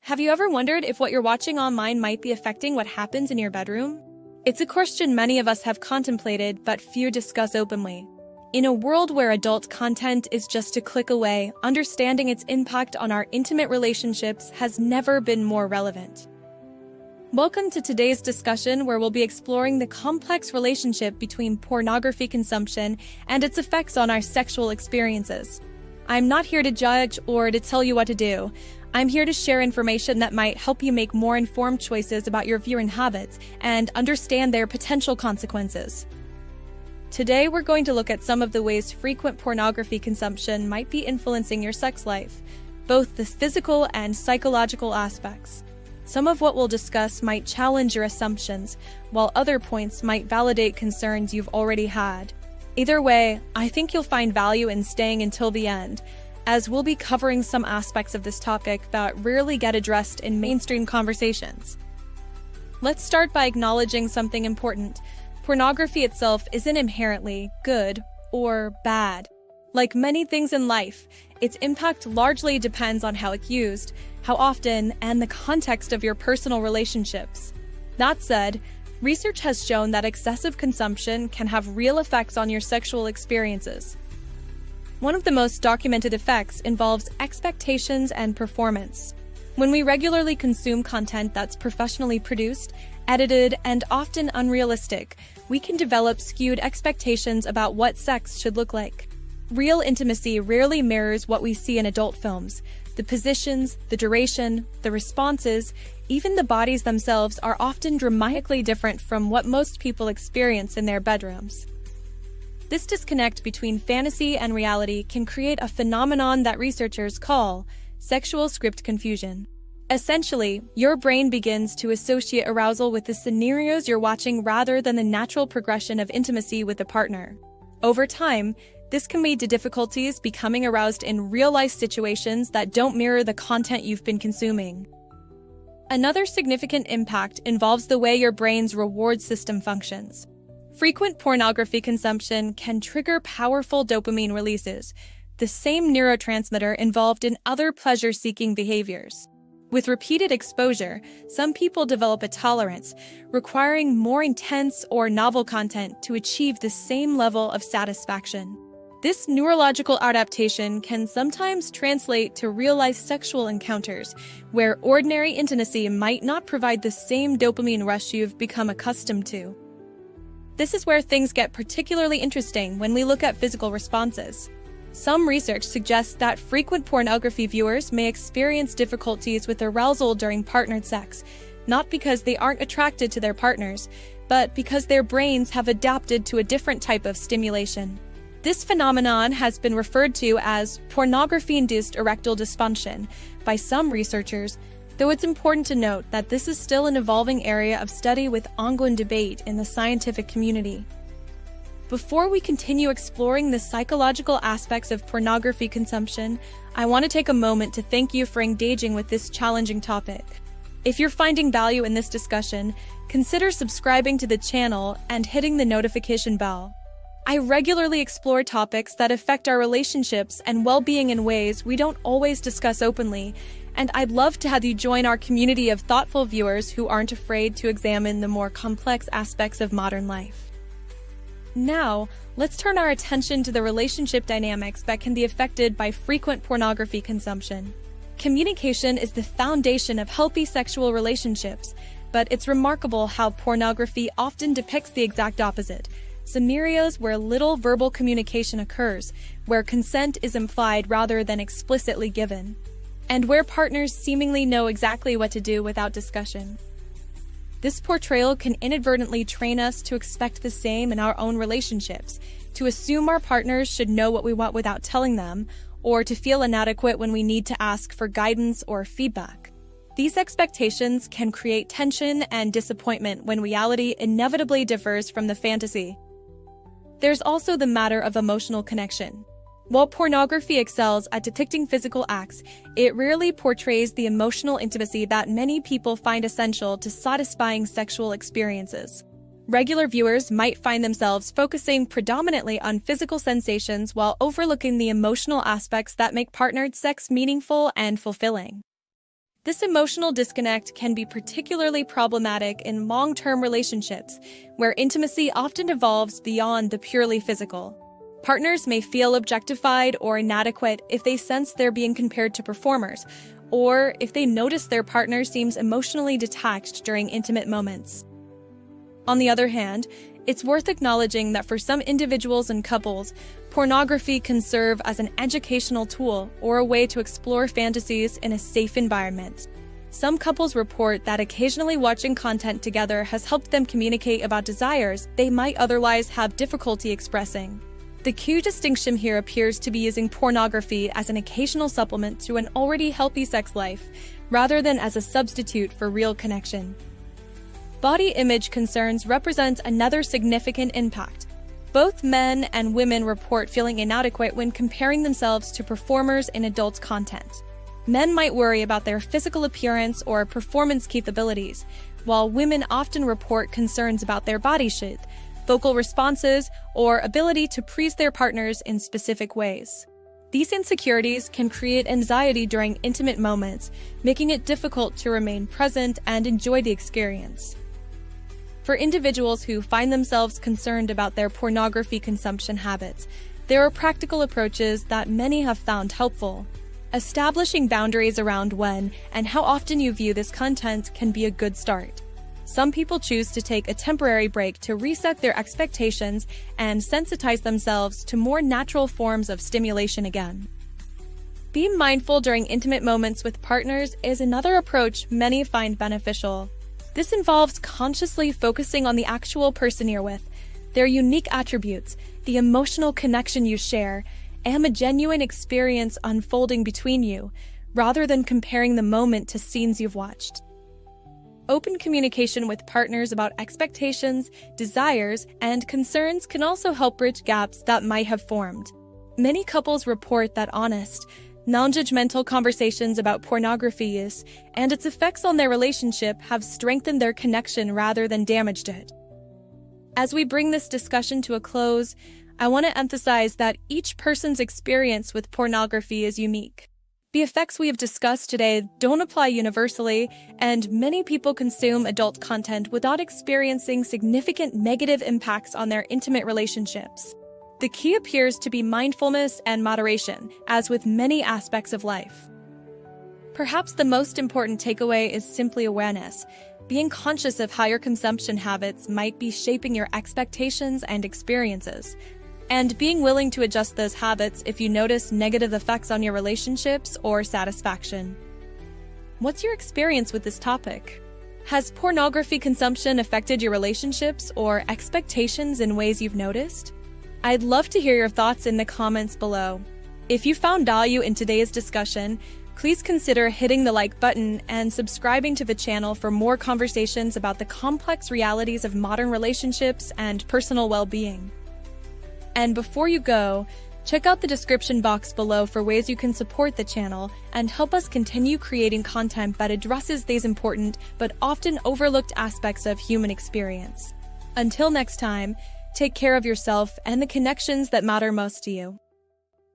Have you ever wondered if what you're watching online might be affecting what happens in your bedroom? It's a question many of us have contemplated, but few discuss openly. In a world where adult content is just a click away, understanding its impact on our intimate relationships has never been more relevant. Welcome to today's discussion, where we'll be exploring the complex relationship between pornography consumption and its effects on our sexual experiences. I'm not here to judge or to tell you what to do. I'm here to share information that might help you make more informed choices about your viewing habits and understand their potential consequences. Today, we're going to look at some of the ways frequent pornography consumption might be influencing your sex life, both the physical and psychological aspects. Some of what we'll discuss might challenge your assumptions, while other points might validate concerns you've already had. Either way, I think you'll find value in staying until the end, as we'll be covering some aspects of this topic that rarely get addressed in mainstream conversations. Let's start by acknowledging something important. Pornography itself isn't inherently good or bad. Like many things in life, its impact largely depends on how it's used, how often, and the context of your personal relationships. That said, research has shown that excessive consumption can have real effects on your sexual experiences. One of the most documented effects involves expectations and performance. When we regularly consume content that's professionally produced, edited, and often unrealistic, we can develop skewed expectations about what sex should look like. Real intimacy rarely mirrors what we see in adult films. The positions, the duration, the responses, even the bodies themselves are often dramatically different from what most people experience in their bedrooms. This disconnect between fantasy and reality can create a phenomenon that researchers call sexual script confusion. Essentially, your brain begins to associate arousal with the scenarios you're watching rather than the natural progression of intimacy with a partner. Over time, this can lead to difficulties becoming aroused in real-life situations that don't mirror the content you've been consuming. Another significant impact involves the way your brain's reward system functions. Frequent pornography consumption can trigger powerful dopamine releases, the same neurotransmitter involved in other pleasure-seeking behaviors. With repeated exposure, some people develop a tolerance, requiring more intense or novel content to achieve the same level of satisfaction. This neurological adaptation can sometimes translate to real-life sexual encounters, where ordinary intimacy might not provide the same dopamine rush you've become accustomed to. This is where things get particularly interesting when we look at physical responses. Some research suggests that frequent pornography viewers may experience difficulties with arousal during partnered sex, not because they aren't attracted to their partners, but because their brains have adapted to a different type of stimulation. This phenomenon has been referred to as pornography-induced erectile dysfunction by some researchers, though it's important to note that this is still an evolving area of study with ongoing debate in the scientific community. Before we continue exploring the psychological aspects of pornography consumption, I want to take a moment to thank you for engaging with this challenging topic. If you're finding value in this discussion, consider subscribing to the channel and hitting the notification bell. I regularly explore topics that affect our relationships and well-being in ways we don't always discuss openly, and I'd love to have you join our community of thoughtful viewers who aren't afraid to examine the more complex aspects of modern life. Now, let's turn our attention to the relationship dynamics that can be affected by frequent pornography consumption. Communication is the foundation of healthy sexual relationships, but it's remarkable how pornography often depicts the exact opposite. Scenarios where little verbal communication occurs, where consent is implied rather than explicitly given, and where partners seemingly know exactly what to do without discussion. This portrayal can inadvertently train us to expect the same in our own relationships, to assume our partners should know what we want without telling them, or to feel inadequate when we need to ask for guidance or feedback. These expectations can create tension and disappointment when reality inevitably differs from the fantasy. There's also the matter of emotional connection. While pornography excels at depicting physical acts, it rarely portrays the emotional intimacy that many people find essential to satisfying sexual experiences. Regular viewers might find themselves focusing predominantly on physical sensations while overlooking the emotional aspects that make partnered sex meaningful and fulfilling. This emotional disconnect can be particularly problematic in long-term relationships, where intimacy often evolves beyond the purely physical. Partners may feel objectified or inadequate if they sense they're being compared to performers, or if they notice their partner seems emotionally detached during intimate moments. On the other hand, it's worth acknowledging that for some individuals and couples, pornography can serve as an educational tool or a way to explore fantasies in a safe environment. Some couples report that occasionally watching content together has helped them communicate about desires they might otherwise have difficulty expressing. The key distinction here appears to be using pornography as an occasional supplement to an already healthy sex life, rather than as a substitute for real connection. Body image concerns represent another significant impact. Both men and women report feeling inadequate when comparing themselves to performers in adult content. Men might worry about their physical appearance or performance capabilities, while women often report concerns about their body shape, vocal responses, or ability to please their partners in specific ways. These insecurities can create anxiety during intimate moments, making it difficult to remain present and enjoy the experience. For individuals who find themselves concerned about their pornography consumption habits, there are practical approaches that many have found helpful. Establishing boundaries around when and how often you view this content can be a good start. Some people choose to take a temporary break to reset their expectations and sensitize themselves to more natural forms of stimulation again. Being mindful during intimate moments with partners is another approach many find beneficial. This involves consciously focusing on the actual person you're with, their unique attributes, the emotional connection you share, and the genuine experience unfolding between you, rather than comparing the moment to scenes you've watched. Open communication with partners about expectations, desires, and concerns can also help bridge gaps that might have formed. Many couples report that honest, non-judgmental conversations about pornography use and its effects on their relationship have strengthened their connection rather than damaged it. As we bring this discussion to a close, I want to emphasize that each person's experience with pornography is unique. The effects we have discussed today don't apply universally, and many people consume adult content without experiencing significant negative impacts on their intimate relationships. The key appears to be mindfulness and moderation, as with many aspects of life. Perhaps the most important takeaway is simply awareness, being conscious of how your consumption habits might be shaping your expectations and experiences, and being willing to adjust those habits if you notice negative effects on your relationships or satisfaction. What's your experience with this topic? Has pornography consumption affected your relationships or expectations in ways you've noticed? I'd love to hear your thoughts in the comments below. If you found value in today's discussion, please consider hitting the like button and subscribing to the channel for more conversations about the complex realities of modern relationships and personal well-being. And before you go, check out the description box below for ways you can support the channel and help us continue creating content that addresses these important but often overlooked aspects of human experience. Until next time, take care of yourself and the connections that matter most to you.